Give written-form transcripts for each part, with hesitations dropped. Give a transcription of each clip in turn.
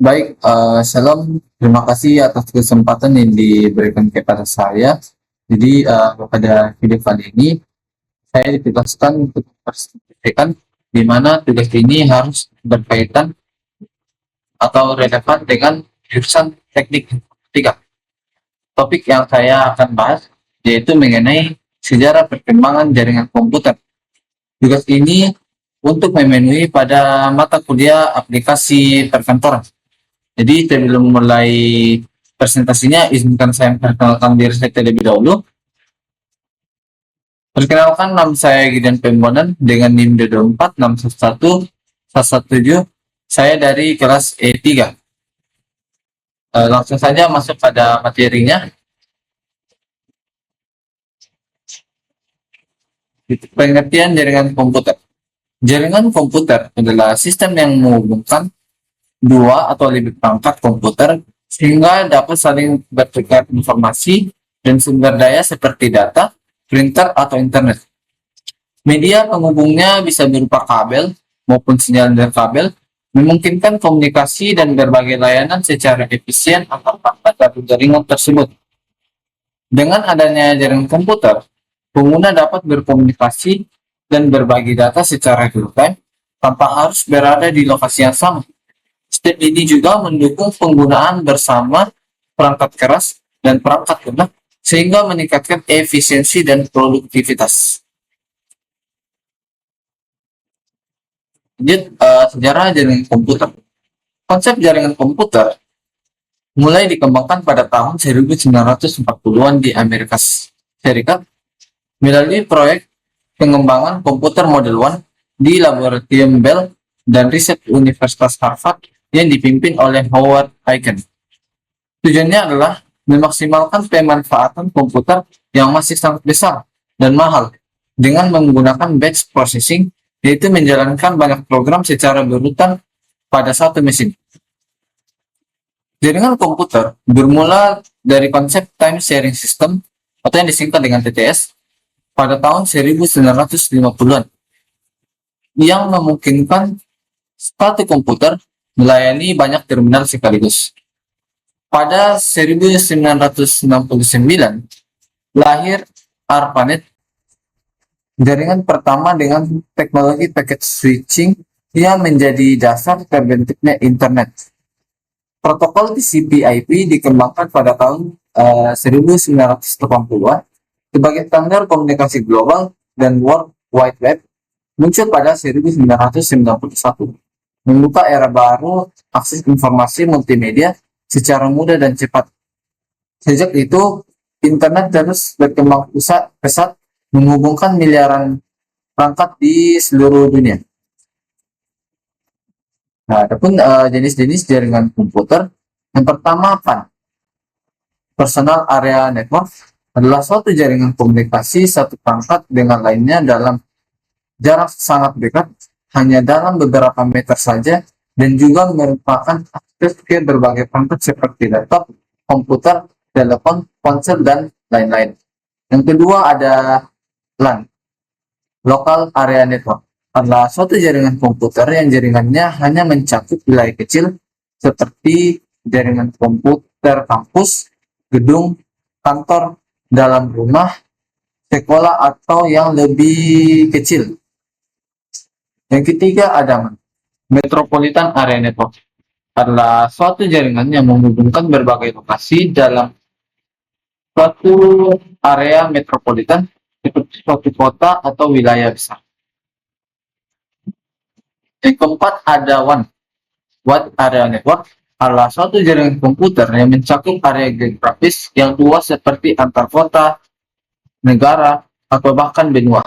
Baik, Shalom. Terima kasih atas kesempatan yang diberikan kepada saya. Jadi, pada video kali ini, saya ditugaskan untuk mempresentasikan di mana tugas ini harus berkaitan atau relevan dengan jurusan teknik informatika. Topik yang saya akan bahas yaitu mengenai sejarah perkembangan jaringan komputer. Tugas ini untuk memenuhi pada mata kuliah aplikasi perkantoran. Jadi sebelum mulai presentasinya, izinkan saya memperkenalkan diri saya terlebih dahulu. Perkenalkan, nama saya Gideon Pembonan dengan NIM D24611117. Saya dari kelas E3. Langsung saja masuk pada materinya. Pengertian jaringan komputer. Jaringan komputer adalah sistem yang menghubungkan dua atau lebih perangkat komputer sehingga dapat saling bertukar informasi dan sumber daya seperti data, printer, atau internet. Media penghubungnya bisa berupa kabel maupun sinyal dari kabel, memungkinkan komunikasi dan berbagai layanan secara efisien antar perangkat dari jaringan tersebut. Dengan adanya jaringan komputer, pengguna dapat berkomunikasi dan berbagi data secara real-time tanpa harus berada di lokasi yang sama. Step ini juga mendukung penggunaan bersama perangkat keras dan perangkat lunak sehingga meningkatkan efisiensi dan produktivitas. Jadi, sejarah jaringan komputer. Konsep jaringan komputer mulai dikembangkan pada tahun 1940-an di Amerika Serikat melalui proyek pengembangan komputer Model 1 di Laboratorium Bell dan riset Universitas Harvard yang dipimpin oleh Howard Aiken. Tujuannya adalah memaksimalkan pemanfaatan komputer yang masih sangat besar dan mahal dengan menggunakan batch processing, yaitu menjalankan banyak program secara berurutan pada satu mesin. Jaringan komputer bermula dari konsep time sharing system atau yang disingkat dengan TTS pada tahun 1950-an yang memungkinkan satu komputer melayani banyak terminal sekaligus. Pada 1969, lahir ARPANET, jaringan pertama dengan teknologi packet switching yang menjadi dasar terbentuknya internet. Protokol TCP/IP dikembangkan pada tahun 1980-an sebagai standar komunikasi global dan World Wide Web muncul pada 1991. Membuka era baru akses informasi multimedia secara mudah dan cepat. Sejak itu, internet terus berkembang pesat menghubungkan miliaran perangkat di seluruh dunia. Nah, adapun jenis-jenis jaringan komputer, yang pertama PAN, Personal Area Network, adalah suatu jaringan komunikasi satu perangkat dengan lainnya dalam jarak sangat dekat, hanya dalam beberapa meter saja, dan juga merupakan akses ke berbagai perangkat seperti laptop, komputer, telepon, ponsel, dan lain-lain. Yang kedua ada LAN, Local Area Network, adalah suatu jaringan komputer yang jaringannya hanya mencakup wilayah kecil seperti jaringan komputer kampus, gedung, kantor, dalam rumah, sekolah, atau yang lebih kecil. Yang ketiga ada Metropolitan Area Network, adalah suatu jaringan yang menghubungkan berbagai lokasi dalam suatu area metropolitan seperti suatu kota atau wilayah besar. Yang keempat ada Wide Area Network, adalah suatu jaringan komputer yang mencakup area geografis yang luas seperti antar kota, negara, atau bahkan benua.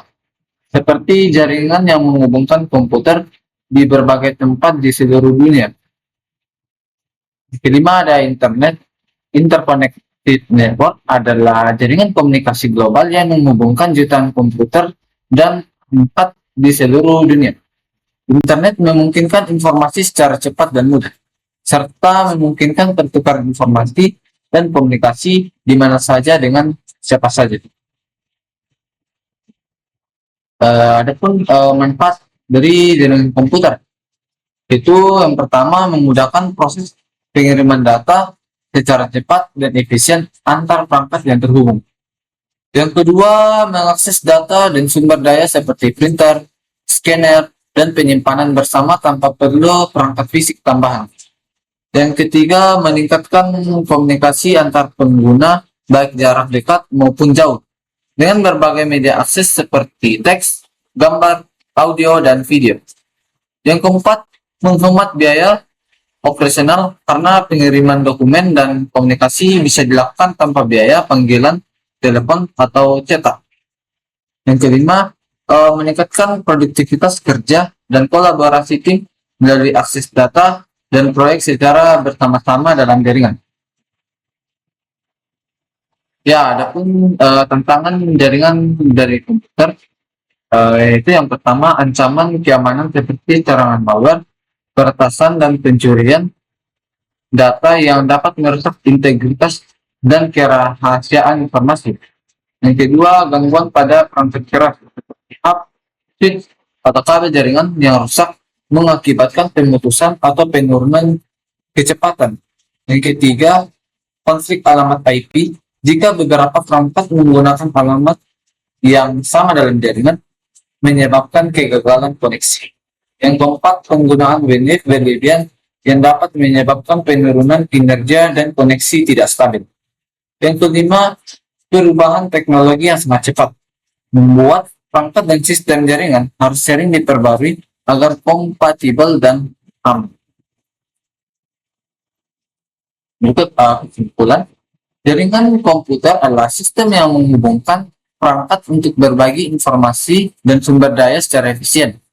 Seperti jaringan yang menghubungkan komputer di berbagai tempat di seluruh dunia. Kelima ada Interconnected Network, adalah jaringan komunikasi global yang menghubungkan jutaan komputer dan tempat di seluruh dunia. Internet memungkinkan informasi secara cepat dan mudah, serta memungkinkan pertukaran informasi dan komunikasi di mana saja dengan siapa saja. Adapun manfaat dari jaringan komputer, itu yang pertama memudahkan proses pengiriman data secara cepat dan efisien antar perangkat yang terhubung. Yang kedua, mengakses data dan sumber daya seperti printer, scanner, dan penyimpanan bersama tanpa perlu perangkat fisik tambahan. Yang ketiga, meningkatkan komunikasi antar pengguna baik jarak dekat maupun jauh dengan berbagai media akses seperti teks, gambar, audio, dan video. Yang keempat, menghemat biaya operasional karena pengiriman dokumen dan komunikasi bisa dilakukan tanpa biaya panggilan telepon atau cetak. Yang kelima, meningkatkan produktivitas kerja dan kolaborasi tim melalui akses data dan proyek secara bersama-sama dalam jaringan. Ya, adapun tantangan jaringan dari komputer, yaitu yang pertama ancaman keamanan seperti serangan malware, peretasan dan pencurian data yang dapat merusak integritas dan kerahasiaan informasi. Yang kedua, gangguan pada perangkat keras seperti hub, switch, atau kabel jaringan yang rusak mengakibatkan pemutusan atau penurunan kecepatan. Yang ketiga, konflik alamat IP. Jika beberapa perangkat menggunakan alamat yang sama dalam jaringan, menyebabkan kegagalan koneksi. Yang keempat, penggunaan bandwidth berlebihan yang dapat menyebabkan penurunan kinerja dan koneksi tidak stabil. Yang kelima, perubahan teknologi yang sangat cepat membuat perangkat dan sistem jaringan harus sering diperbarui agar kompatibel dan aman. Berikut kesimpulan, jaringan komputer adalah sistem yang menghubungkan perangkat untuk berbagi informasi dan sumber daya secara efisien.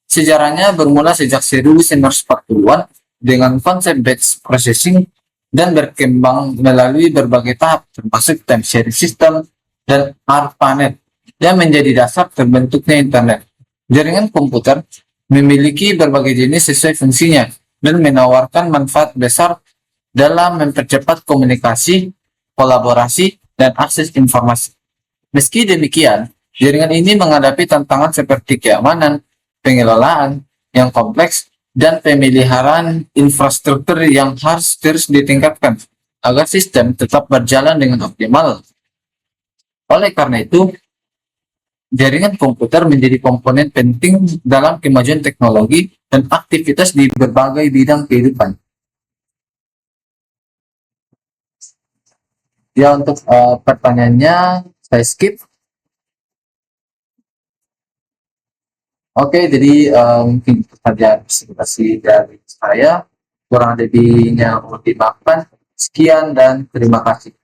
Sejarahnya bermula sejak 1940-an dengan konsep batch processing dan berkembang melalui berbagai tahap termasuk time sharing system dan ARPANET yang menjadi dasar terbentuknya internet. Jaringan komputer memiliki berbagai jenis sesuai fungsinya dan menawarkan manfaat besar dalam mempercepat komunikasi, kolaborasi, dan akses informasi. Meski demikian, jaringan ini menghadapi tantangan seperti keamanan, pengelolaan yang kompleks, dan pemeliharaan infrastruktur yang harus terus ditingkatkan agar sistem tetap berjalan dengan optimal. Oleh karena itu, jaringan komputer menjadi komponen penting dalam kemajuan teknologi dan aktivitas di berbagai bidang kehidupan. Ya, untuk pertanyaannya saya skip. Oke, jadi mungkin itu saja presentasi dari saya. Kurang lebihnya mohon dimaafkan. Sekian dan terima kasih.